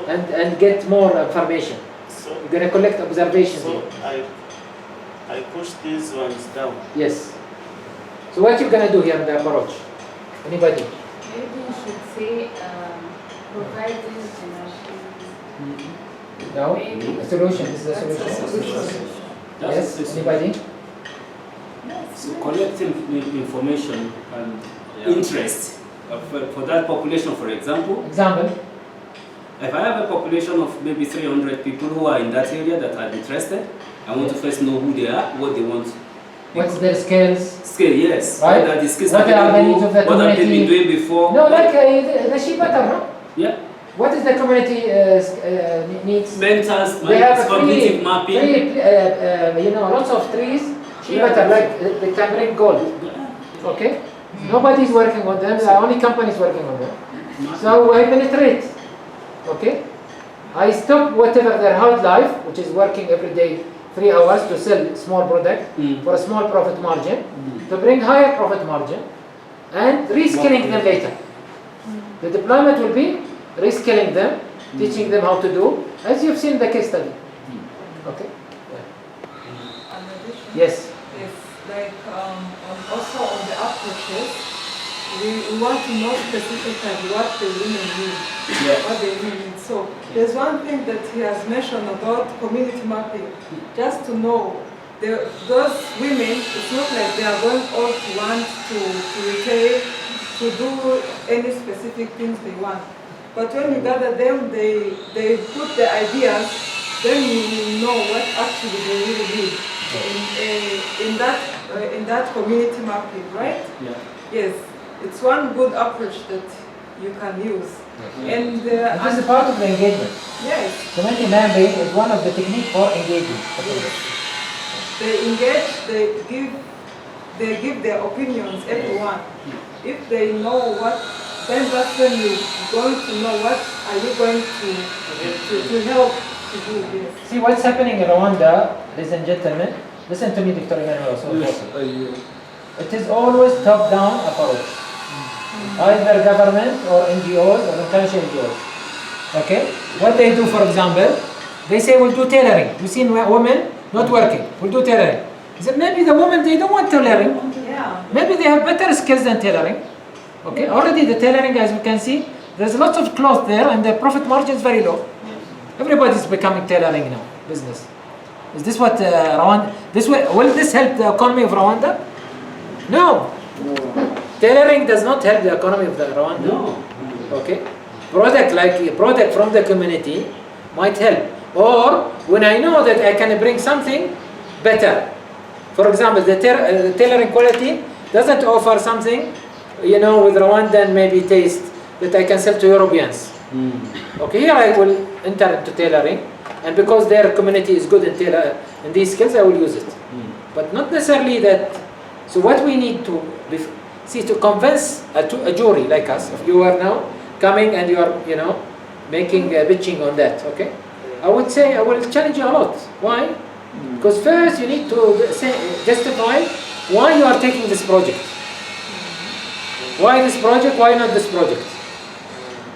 and get more information. So You're going to collect observations. so I push these ones down. Yes. So what you going to do here in the approach? Anybody? Maybe you should say providing the machines. No? Maybe. A solution. This is a That's a solution. solution. Yes? Anybody? So collecting information and interest for that population, for example. Example? If I have a population of maybe 300 people who are in that area that are interested, I want to first know who they are, what they want. What's their skills? Skill, yes. Right. What are the skills What that are they the needs do, of the what have they been community? doing before? No, like the sheep butter, no? Yeah. What is the community needs? Mentors, They have cognitive mapping. Lots of trees. Sheep butter, like they can bring gold. Okay? Nobody's working on them. The only companies working on them. So I penetrate. Okay? I stop whatever their hard life, which is working every day 3 hours to sell small product for a small profit margin, to bring higher profit margin, and reskilling them later. The deployment will be reskilling them, teaching them how to do, as you've seen the case study. Okay? In addition, Yes. it's like also on the approaches, we want to know specifically what the women need, what they really need. So there's one thing that he has mentioned about community mapping, just to know those women, it's not like they are going all to want to retail, to do any specific things they want. But when you gather them, they put the ideas, then you know what actually they really need in that community mapping, right? Yeah. Yes, it's one good approach that you can use. And This is part of the engagement. yes, Community mapping is one of the techniques for engaging. they engage, they give their opinions, everyone. If they know what, then that's when you're going to know what are you going to help to do this. See what's happening in Rwanda, ladies and gentlemen. Listen to me, Dr. Emmanuel. It is always top-down approach. Either government or NGOs or international NGOs. Okay? What they do, for example, they say we'll do tailoring. You've seen women not working. We'll do tailoring. Maybe the women, they don't want tailoring. Yeah. Maybe they have better skills than tailoring. Okay? Already the tailoring, as you can see, there's lots of cloth there and the profit margin is very low. Everybody's becoming tailoring now, business. Is this what Rwanda, will this help the economy of Rwanda? No. Tailoring does not help the economy of the Rwanda. No. Okay? Product from the community might help. Or when I know that I can bring something better. For example, the tailoring quality doesn't offer something, with Rwandan maybe taste that I can sell to Europeans. Okay, here I will enter into tailoring, and because their community is good in these skills, I will use it. But not necessarily that. So what we need to to convince a jury like us, if you are now coming and you are, making bitching on that, okay? I would say I will challenge you a lot. Why? Because first you need to justify why you are taking this project. Why this project? Why not this project?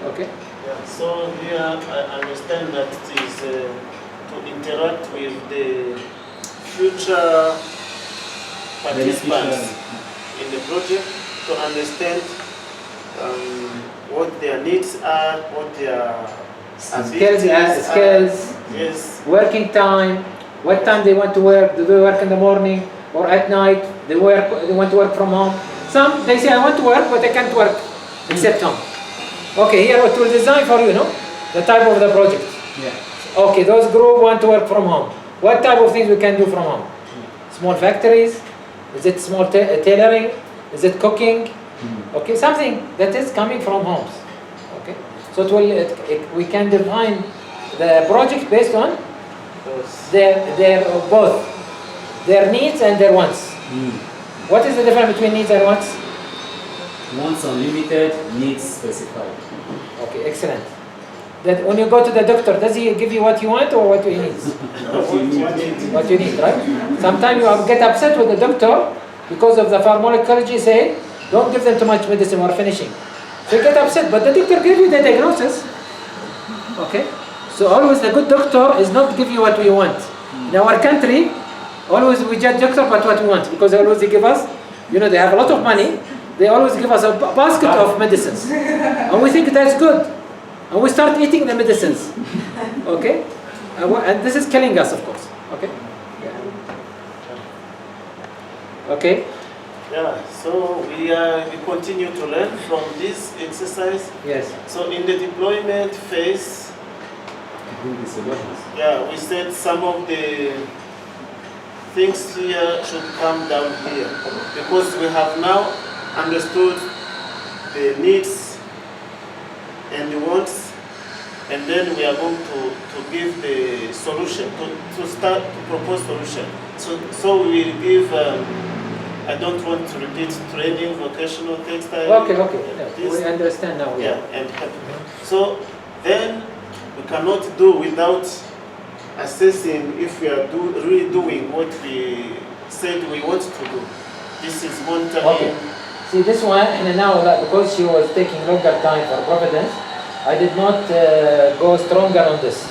Okay? Yeah, so here I understand that it is to interact with the future participants in the project to understand what their needs are, what their abilities are. Yes. Working time, what time they want to work. Do they work in the morning or at night? They want to work from home. Some, they say, I want to work, but I can't work except home. Okay, here what we'll design for you, the type of the project. Yeah. Okay, those group want to work from home. What type of things we can do from home? Small factories? Is it small tailoring? Is it cooking? Okay, something that is coming from homes. Okay, so we can define the project based on their both their needs and their wants. What is the difference between needs and wants? Wants unlimited, needs specified. Okay, excellent. That when you go to the doctor, does he give you what you want or what you need? What you need, right? Sometimes you get upset with the doctor because of the pharmacology say, don't give them too much medicine, we're finishing. So you get upset, but the doctor gives you the diagnosis. Okay? So always the good doctor is not give you what we want. In our country, always we judge doctor but what we want, because always they give us, you know, they have a lot of money, they always give us a basket of medicines. And we think that's good. And we start eating the medicines. Okay? And this is killing us, of course. Okay? Okay? Yeah, so we continue to learn from this exercise. Yes. So in the deployment phase, yeah, we said some of the things here should come down here, because we have now understood the needs and the wants, and then we are going to give the solution, to start to propose solution. So we will give, I don't want to repeat, training, vocational textile. Okay. Yeah. We understand now. Yeah, and so then we cannot do without assessing if we are really doing what we said we want to do. This is one time. Okay. See this one, and now because she was taking longer time for Providence, I did not go stronger on this.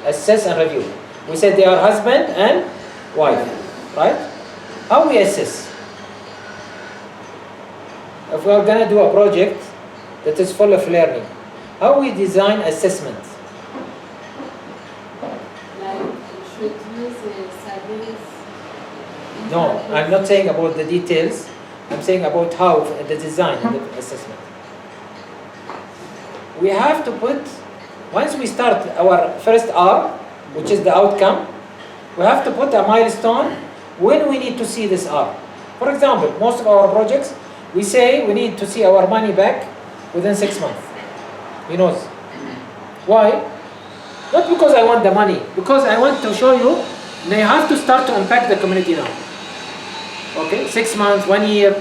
Assess and review. We said they are husband and wife, right? How we assess? If we are going to do a project that is full of learning, how we design assessment? Like, should use surveys? No, I'm not saying about the details. I'm saying about how the design and the assessment. We have to put, once we start our first R, which is the outcome, we have to put a milestone when we need to see this R. For example, most of our projects, we say we need to see our money back within 6 months. You know why? Not because I want the money, because I want to show you they have to start to impact the community now. Okay, 6 months, 1 year.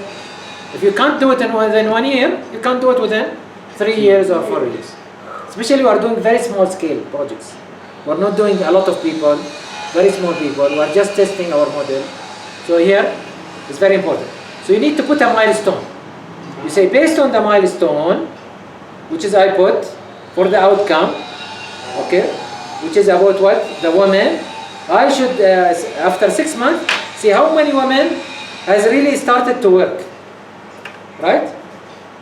If you can't do it within 1 year, you can't do it within 3 years or 4 years. Especially we are doing very small scale projects. We're not doing a lot of people, very small people. We are just testing our model. So here, it's very important. So you need to put a milestone. You say based on the milestone, which is I put for the outcome, okay, which is about what? The woman. I should, after 6 months, see how many women has really started to work, right?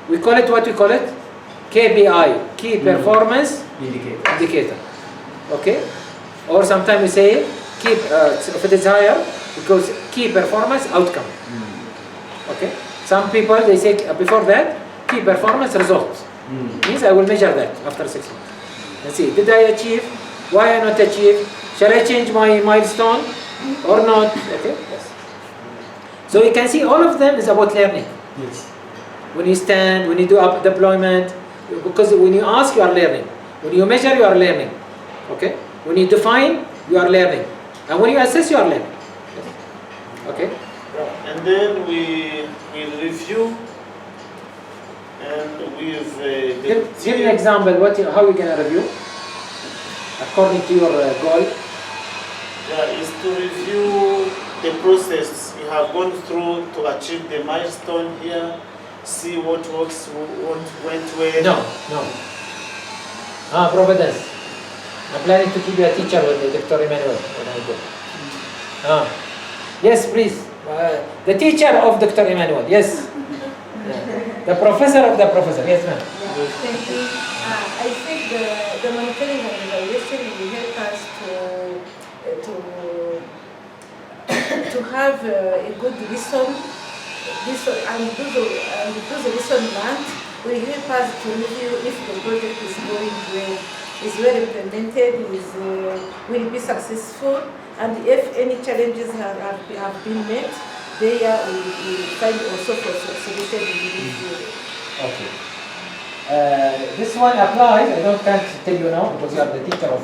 We call it what we call it? KPI, Key Performance Indicator. Okay? Or sometimes we say, if it is higher, because Key Performance Outcome. Okay? Some people, they say before that, Key Performance Result. Means I will measure that after 6 months. And see, did I achieve? Why I not achieve? Shall I change my milestone or not? Okay? Yes. So you can see all of them is about learning. Yes. When you stand, when you do up deployment, because when you ask, you are learning. When you measure, you are learning. Okay? When you define, you are learning. And when you assess, you are learning. Yes. Okay? And then we will review, and with Give me an example. How you gonna review? According to your goal. Yeah, is to review the process you have gone through to achieve the milestone here. See what works, what went well. No. Providence. I'm planning to keep you a teacher with Dr. Emmanuel when I go. Yes, please. The teacher of Dr. Emmanuel. Yes. The professor of the professor. Yes, ma'am. Thank you. I think the monitoring and evaluation will help us to have a good lesson and do the lesson learned will help us to review if the project is going well, is well implemented, will be successful, and if any challenges have been met, they will find also for solution in this. Okay. This one applies. Can't tell you now because you are the teacher of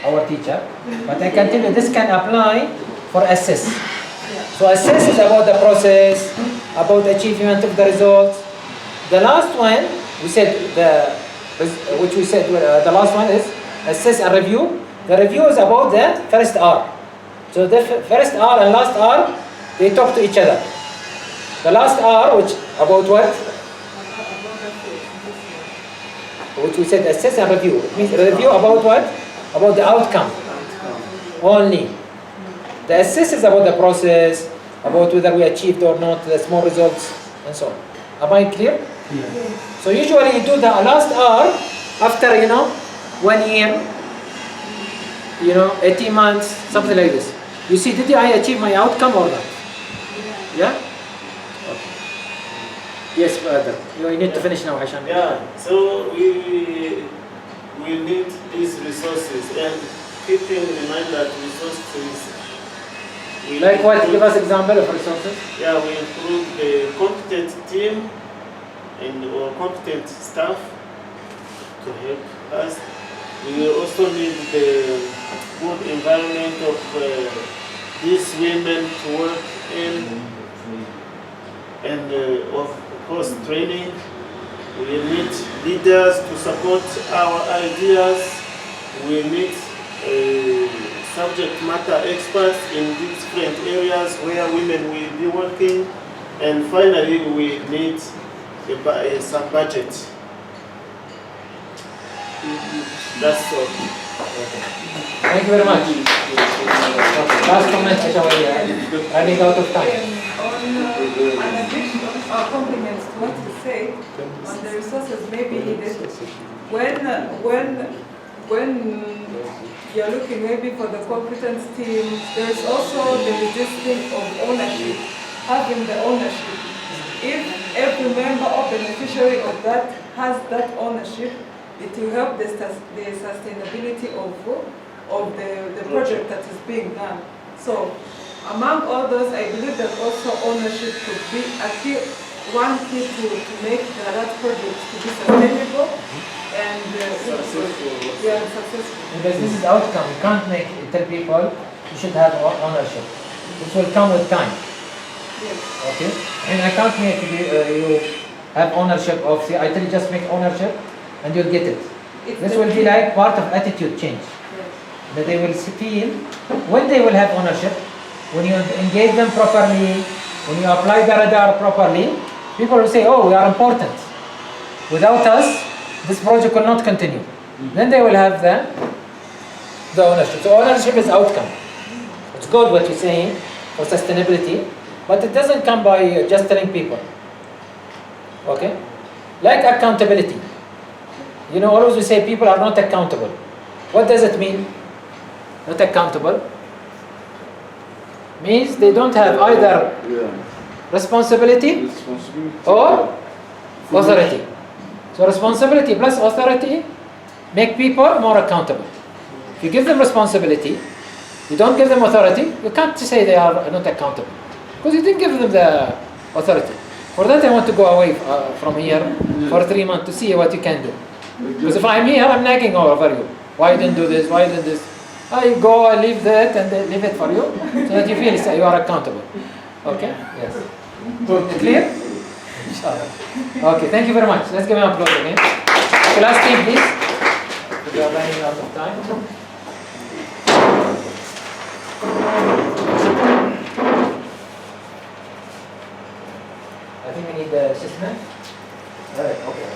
our teacher, but I can tell you this can apply for assess. So assess is about the process, about achievement of the results. The last one we said the last one is assess and review. The review is about the first R. So the first R and last R, they talk to each other. The last R, which about what? which we said assess and review. It means review about what? About the outcome only. The assess is about the process, about whether we achieved or not, the small results, and so on. Am I clear? So usually you do the last hour after 1 year, 18 months, something like this. You see, did I achieve my outcome or not? Yeah? Okay. Yes, brother. You need to finish now, Hashan. Yeah, so we need these resources, and keeping in mind that resources. Like what? Give us example of resources. Yeah, we include the competent team and or competent staff to help us. We also need the good environment of these women to work in, and of course training. We need leaders to support our ideas. We need subject matter experts in different areas where women will be working. And finally, we need some budget. That's all. Thank you very much. Last comment, Ashawaiya. Running out of time. On addition, compliments to what you say on the resources may be needed. When you're looking maybe for the competence team, there's also the resistance of ownership, having the ownership. If every member or beneficiary of that has that ownership, it will help the sustainability of the project that is being done. So, among others, I believe that also ownership could be one key to make that project to be sustainable and successful. Because this is outcome. You can't tell people you should have ownership. This will come with time. Yes. Okay? And I can't make you have ownership of, see, I tell you just make ownership and you'll get it. This will be like part of attitude change. Yes. That they will feel, when they will have ownership, when you engage them properly, when you apply the radar properly, people will say, oh, we are important. Without us, this project will not continue. Then they will have the ownership. So ownership is outcome. It's good what you're saying for sustainability, but it doesn't come by just telling people. Okay? Like accountability. Always we say people are not accountable. What does it mean? Not accountable means they don't have either responsibility or authority. So responsibility plus authority make people more accountable. If you give them responsibility, you don't give them authority, you can't say they are not accountable. Because you didn't give them the authority. For that I want to go away from here for 3 months to see what you can do. Because if I'm here, I'm nagging over you. Why you didn't do this? Why you didn't this? I go, I leave that and then leave it for you so that you feel you are accountable. Okay? Yes. Clear? Inshallah. Okay, thank you very much. Let's give an applause again. Class team, please. We are running out of time. I think we need the assessment. Alright, okay.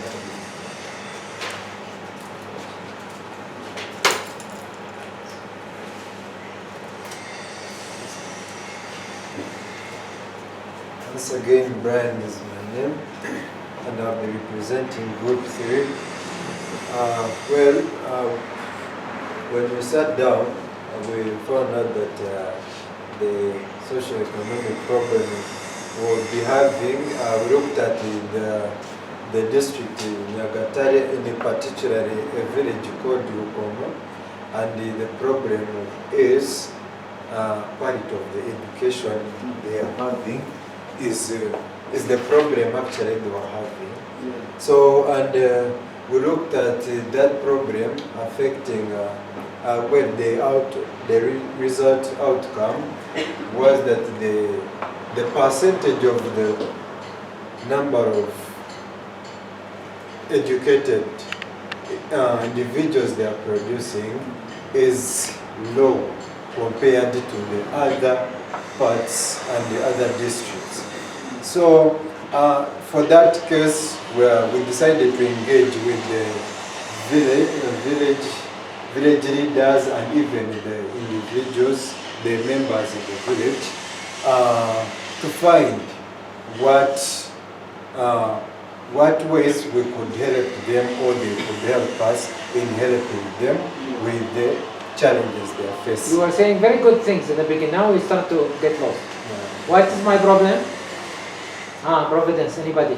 Once again, Brian is my name, and I'll be representing Group 3. When we sat down, we found out that the socio-economic problem we'll be having, we looked at the district in Nyagatare, in particularly a village called Rukomo, and the problem is quality of the education they are having is the problem actually they were having. Yeah. So, and we looked at that problem affecting, the result outcome was that the percentage of the number of educated individuals they are producing is low compared to the other parts and the other districts. So for that case, we decided to engage with village leaders and even the individuals, the members of the village, to find what ways we could help them or they could help us in helping them with the challenges they are facing. You were saying very good things in the beginning. Now we start to get lost. What is my problem? Providence. Anybody?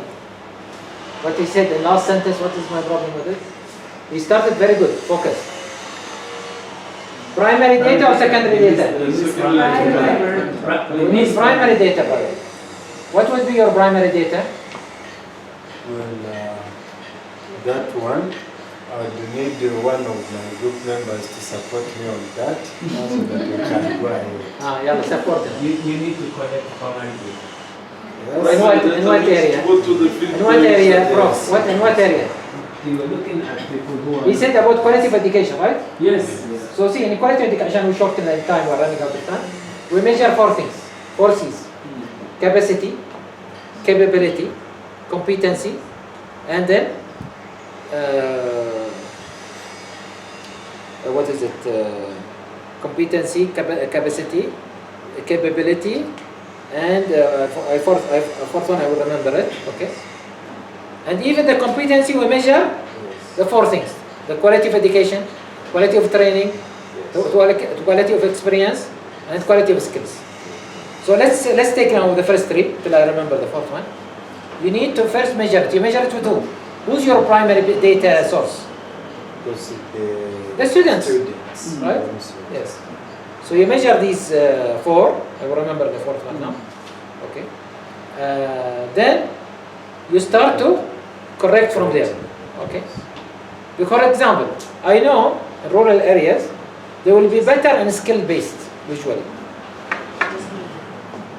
What he said in last sentence, what is my problem with it? He started very good. Focus. Primary data or secondary data? We need primary data, brother. What would be your primary data? Well, that one, I would need one of my group members to support me on that, so that we can go ahead. Yeah, support him. You need to collect primary data. In what area? Go to the field. In what area, Prof? In what area? You were looking at people who are... He said about quality of education, right? Yes. So see, in quality of education, we shorten the time, we're running out of time. We measure 4 things, 4 C's. Capacity, capability, competency, and then, what is it? Competency, capacity, capability, and fourth one I will remember it, okay? And even the competency we measure the 4 things: the quality of education, quality of training, the quality of experience, and quality of skills. So let's take now the first 3 till I remember the 4th one. You need to first measure it. You measure it with who? Who's your primary data source? The students. Right? Yes. So you measure these 4. I will remember the 4th one now. Okay. Then you start to correct from there. Okay. For example, I know in rural areas they will be better in skill-based usually.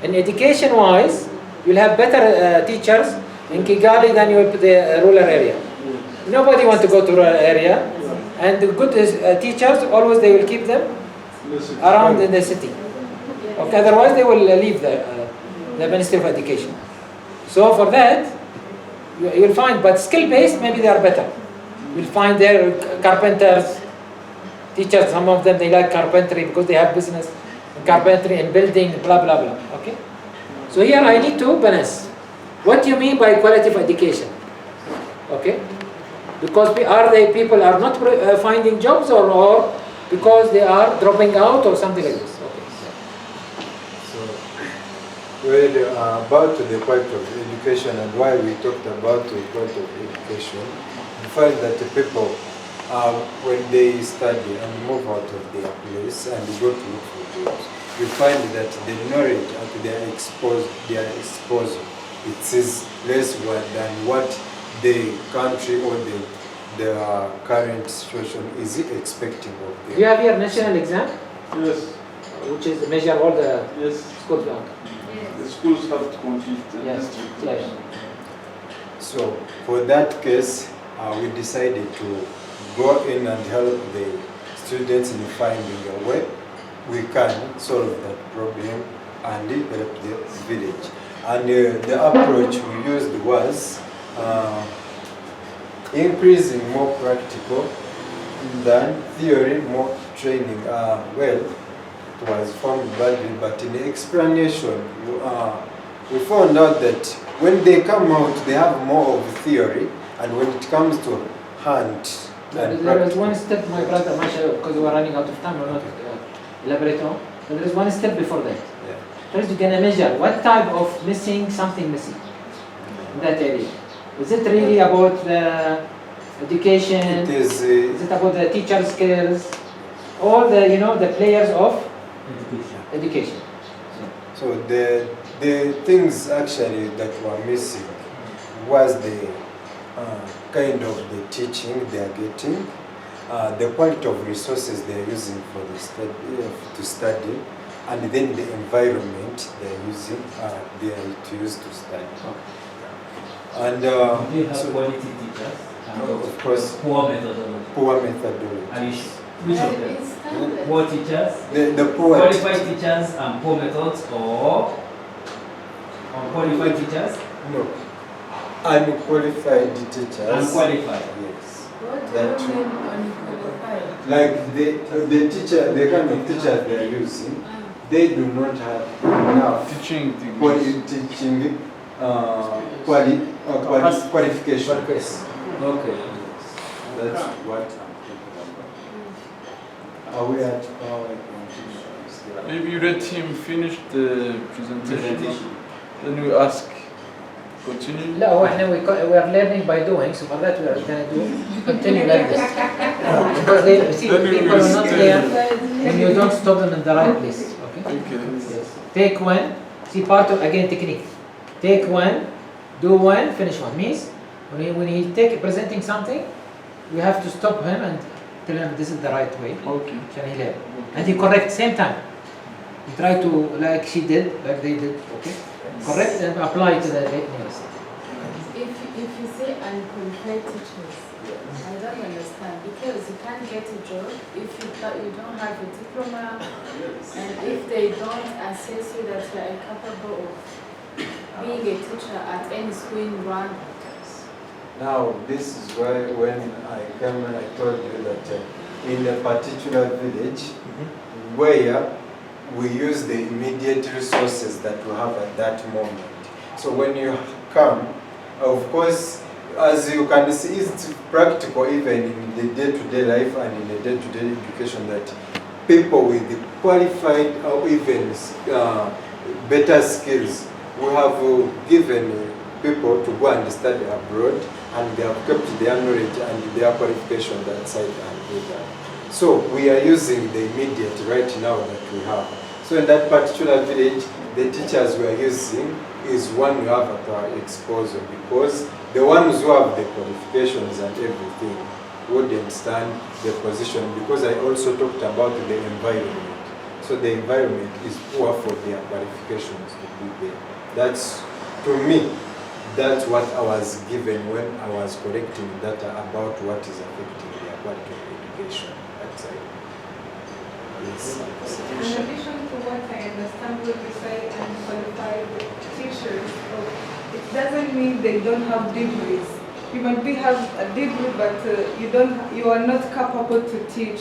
In education-wise, you'll have better teachers in Kigali than you have the rural area. Nobody wants to go to rural area, and the good teachers always they will keep them around in the city. Okay, otherwise they will leave the Ministry of Education. So for that, you will find, but skill-based maybe they are better. You'll find there carpenters, teachers. Some of them they like carpentry because they have business in carpentry and building, blah blah blah. Okay. So here I need to balance. What do you mean by quality of education? Okay. Because people are not finding jobs, or because they are dropping out or something like this. Okay. So, about the quality of education and why we talked about the quality of education, we find that the people, when they study and move out of their place and go to look for jobs, we find that the knowledge at their exposure, it is less than what the country or the current situation is expecting of them. Do you have your national exam? Yes. Which is measure all the schools? The schools have to compete. Yes. Yes. So for that case, we decided to go in and help the students in finding a way we can solve that problem and help the village. And the approach we used was increasing more practical than theory, more training. Well, it was formed badly, but in the explanation, we found out that when they come out, they have more of theory, and when it comes to hand, there is one step, my brother, because we are running out of time, we're not elaborate on. But there is one step before that. Yeah. First, you can measure what type of something missing in that area. Is it really about the education? It is. Is it about the teacher skills? All the the players of education. So the things actually that were missing was the kind of the teaching they are getting, the quality of resources they are using for the to study, and then the environment they are using to use to study. And Do you have quality teachers? of course, Poor methodology. poor methodology. Are you sure? Which of them? Poor teachers? The poor Qualified teachers and poor methods, or unqualified teachers? No, unqualified teachers. Unqualified. Yes. What That- do you mean unqualified? Like the teacher, the kind of teachers they are using, they do not have enough Teaching degrees. teaching qualification. Okay. That's what I'm thinking about. Are we at PowerPoint? Maybe you let him finish the presentation. Then we ask. Continue. لا هو احنا we are learning by doing, so for that we are gonna do continue like this. Because they see Then we people will are not stay. there and you don't stop them in the right place. Okay? Okay. Yes. Take one, see part of again technique. Take one, do one, finish one. Means when he presenting something, we have to stop him and tell him this is the right way. Okay. عشان he learn. And he correct same time. You try to like she did, like they did. Okay. Correct and apply to the next. If you say unqualified teachers, I don't understand because you can't get a job if you don't have a diploma and if they don't assess you that you are incapable of being a teacher at any school in Rwanda. Now, this is why when I came, I told you that in a particular village where we use the immediate resources that we have at that moment. So when you come, of course, as you can see, it's practical even in the day-to-day life and in the day-to-day education that people with the qualified or even better skills, we have given people to go and study abroad and they have kept their knowledge and their qualification that side and do that. So we are using the immediate right now that we have. So in that particular village, the teachers we are using is one we have at our disposal because the ones who have the qualifications and everything wouldn't stand the position because I also talked about the environment. So the environment is poor for their qualifications to be there. That's, to me, that's what I was given when I was collecting data about what is affecting their quality of education. That's it. Yes. In addition to what I understand what you say unqualified teachers, it doesn't mean they don't have degrees. You might be have a degree, but you are not capable to teach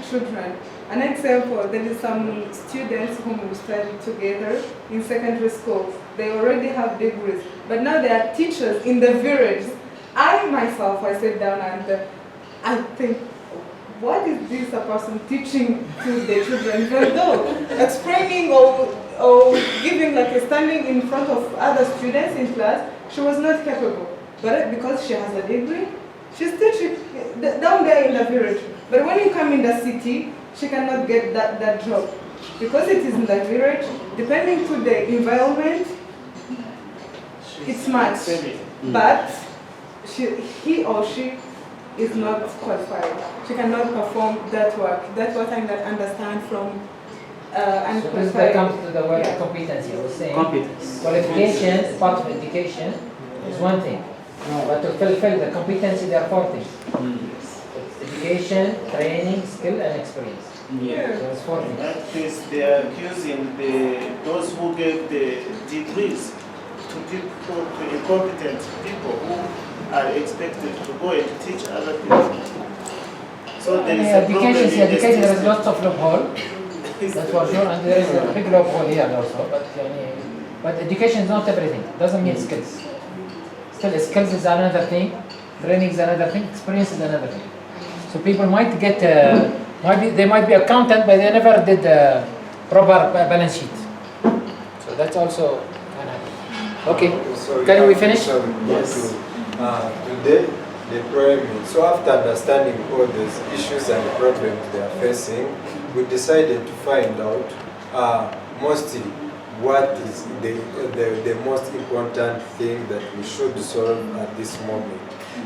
children. An example, there is some students whom we studied together in secondary school. They already have degrees, but now they are teachers in the village. I myself, I sit down and I think, what is this a person teaching to the children? Even though explaining or giving like a standing in front of other students in class, she was not capable. But because she has a degree, she's teaching down there in the village. But when you come in the city, she cannot get that job. Because it is in the village, depending to the environment, it's much. But he or she is not qualified. She cannot perform that work. That's what I understand from So this unqualified. comes to the word Yeah. competency. I was saying Competence. qualification, part of education, is one thing. But to fulfill the competency, there are four things. Education, training, skill, and experience. Yeah. So it's four In things. that case, they are accusing those who gave the degrees to incompetent people who are expected to go and teach other people. So there is a problem Education, in see, the education, there is system. lots of loophole. That's for sure, and there is a big loophole here also. But education is not everything. Doesn't mean skills. Still, skills is another thing. Training is another thing. Experience is another thing. So people might get, they might be accountant, but they never did proper balance sheet. So that's also can happen. Okay. So Can we finish? shall we go Yes. to today deployment. So after understanding all these issues and the problems they are facing, we decided to find out mostly what is the most important thing that we should solve at this moment.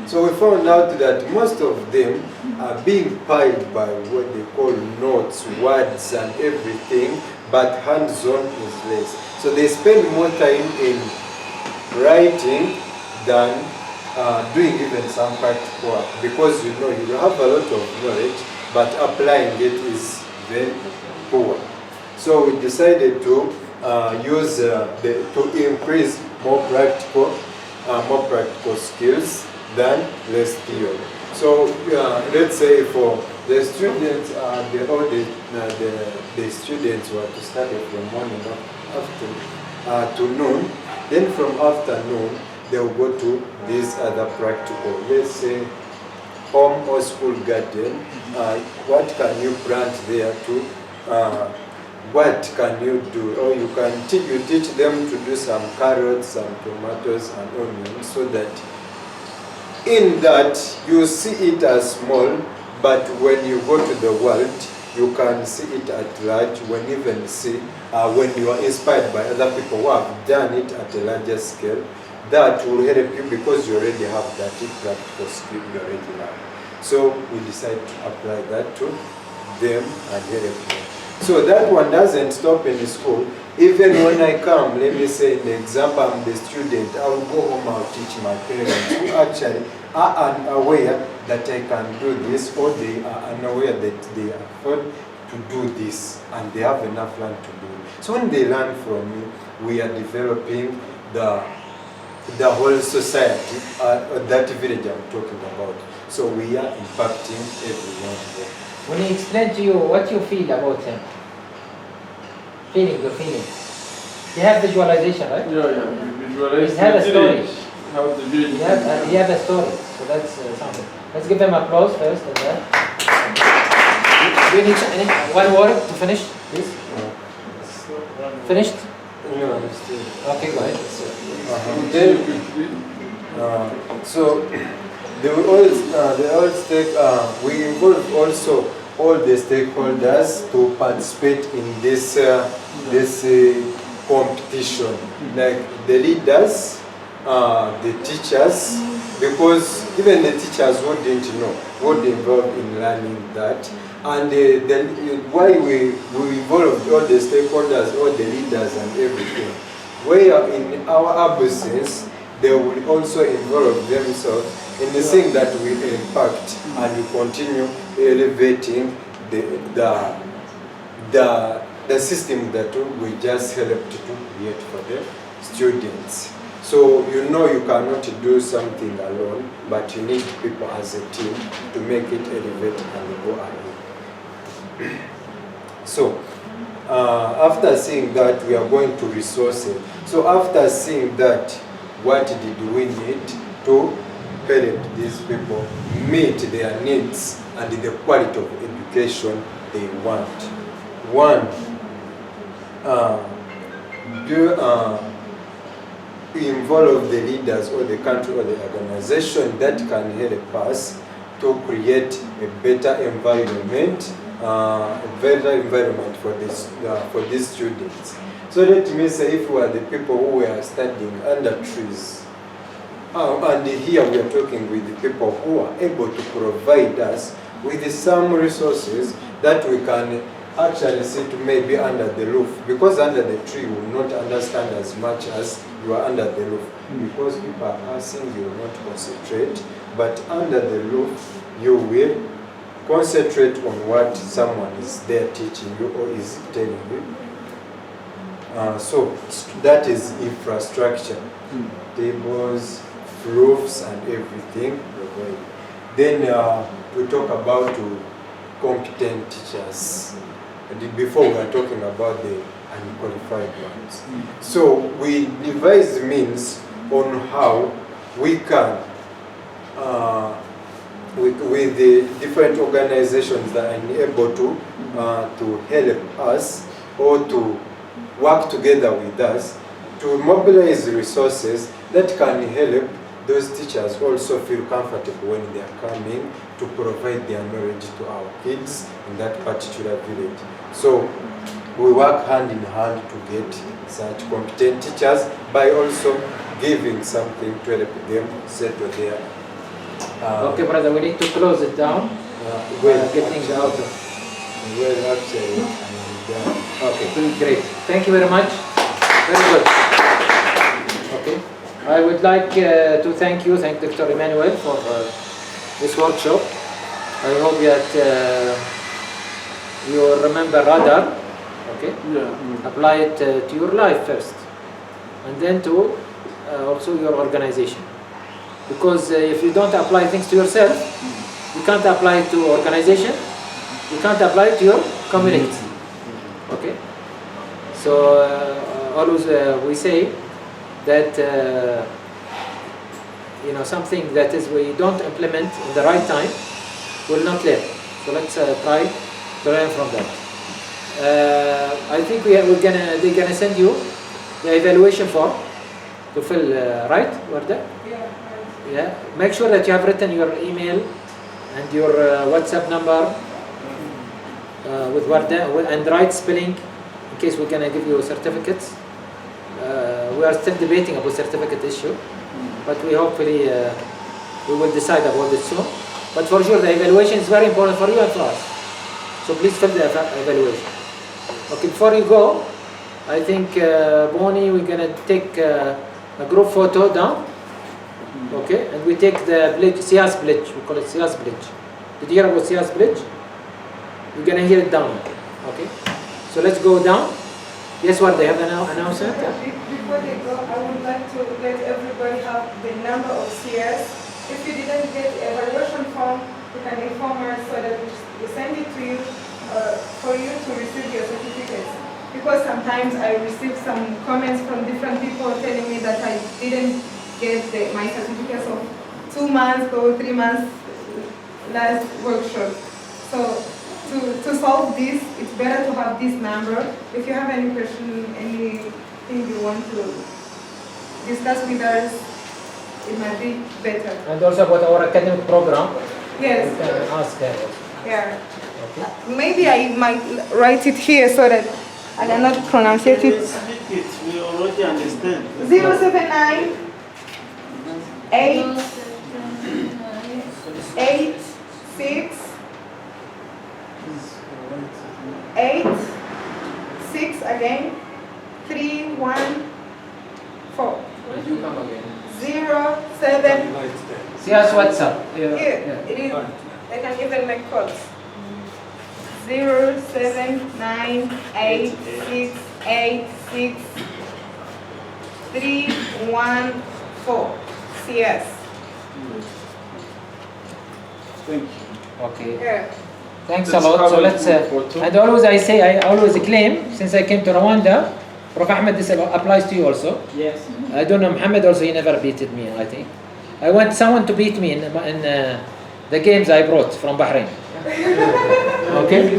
So we found out that most of them are being piled by what they call notes, words and everything, but hands-on is less. So they spend more time in writing than doing even some practical work, because you have a lot of knowledge, but applying it is very poor. So we decided to use to increase more practical skills than less theory. So let's say for the students, the students were to study from morning up to noon. Then from afternoon, they'll go to this other practical. Let's say home or school garden. What can you plant there to? What can you do? Or you teach them to do some carrots, some tomatoes, and onions, so that in that you see it as small, but when you go to the world, you can see it at large. When you even see when you are inspired by other people who have done it at a larger scale, that will help you because you already have that practical skill you already have. So we decide to apply that to them and help them. So that one doesn't stop in school. Even when I come, let me say in the example, I'm the student, I will go home, I'll teach my parents who actually are unaware that I can do this, or they are unaware that they afford to do this and they have enough land to do it. So when they learn from you, we are developing the whole society, that village I'm talking about. So we are impacting everyone there. When he explained to you what you feel about him, your feeling. You have visualization, right? Yeah, visualize. You have a story. How the village. You have a story, so that's something. Let's give them applause first, and then. Do you need one word to finish, please? Finished? No, I'm still. Okay, go ahead. So we involve also all the stakeholders to participate in this competition, like the leaders, the teachers, because even the teachers wouldn't know, would involved in learning that. And then why we involve all the stakeholders, all the leaders and everything, where in our absence, they will also involve themselves in the thing that we impact, and we continue elevating the system that we just helped to create for the students. So you cannot do something alone, but you need people as a team to make it elevate and go ahead. So after seeing that, we are going to resources. So after seeing that, what did we need to help these people meet their needs and the quality of education they want? One, involve the leaders or the country or the organization that can help us to create a better environment, for these students. So let me say, if we are the people who were studying under trees, and here we are talking with the people who are able to provide us with some resources that we can actually sit maybe under the roof, because under the tree you will not understand as much as you are under the roof, because people are passing, you will not concentrate, but under the roof you will concentrate on what someone is there teaching you or is telling you. So that is infrastructure, tables, roofs and everything. Then we talk about competent teachers. And before we are talking about the unqualified ones. So we devise means on how we can, with the different organizations that are able to help us or to work together with us to mobilize resources that can help those teachers also feel comfortable when they are coming to provide their knowledge to our kids in that particular village. So we work hand in hand to get such competent teachers by also giving something to help them settle there. Okay, brother, we need to close it down. Getting out of. Well, actually, Okay, great. Thank you very much. Very good. Okay. I would like to thank Dr. Emmanuel for this workshop. I hope that you will remember radar, okay? Yeah. Apply it to your life first, and then to also your organization. Because if you don't apply things to yourself, you can't apply it to organization, you can't apply it to your community. Okay? So always we say that something that is we don't implement in the right time will not learn. So let's try to learn from that. I think they're gonna send you the evaluation form to fill, right, Warda? Yeah. Make sure that you have written your email and your WhatsApp number with Warda and right spelling in case we're gonna give you certificates. We are still debating about certificate issue, but we hopefully we will decide about it soon. But for sure, the evaluation is very important for you and for us. So please fill the evaluation. Okay, before you go, I think Bonnie, we're gonna take a group photo down. Okay, and we take the bridge, Sias Bridge. We call it Sias Bridge. Did you hear about Sias Bridge? You're gonna hear it down. Okay, so let's go down. Yes, what they have an announcement? Before they go, I would like to let everybody have the number of CS. If you didn't get the evaluation form, you can inform us so that we send it to you for you to receive your certificates. Because sometimes I receive some comments from different people telling me that I didn't get my certificates of 2 months or 3 months last workshop. So to solve this, it's better to have this number. If you have any question, anything you want to discuss with us, it might be better. And also about our academic program. Yes. You can ask her. Yeah. Okay. Maybe I might write it here so that I cannot pronounce it. Speak it, we already understand. 079 8 8 6 8 6 again 3 1 4 Did you come again? 0 7. See us WhatsApp. Here it is. I can even make calls. 0 7 9 8 6 8 6 3 1 4. CS. Thank you. Okay. Yeah. Thanks a Let's lot. have So a let's, group photo. and I always claim, since I came to Rwanda, Prof. Ahmed, this applies to you also. Yes. I don't know, Muhammad also, he never beated me, I think. I want someone to beat me in the games I brought from Bahrain. Okay?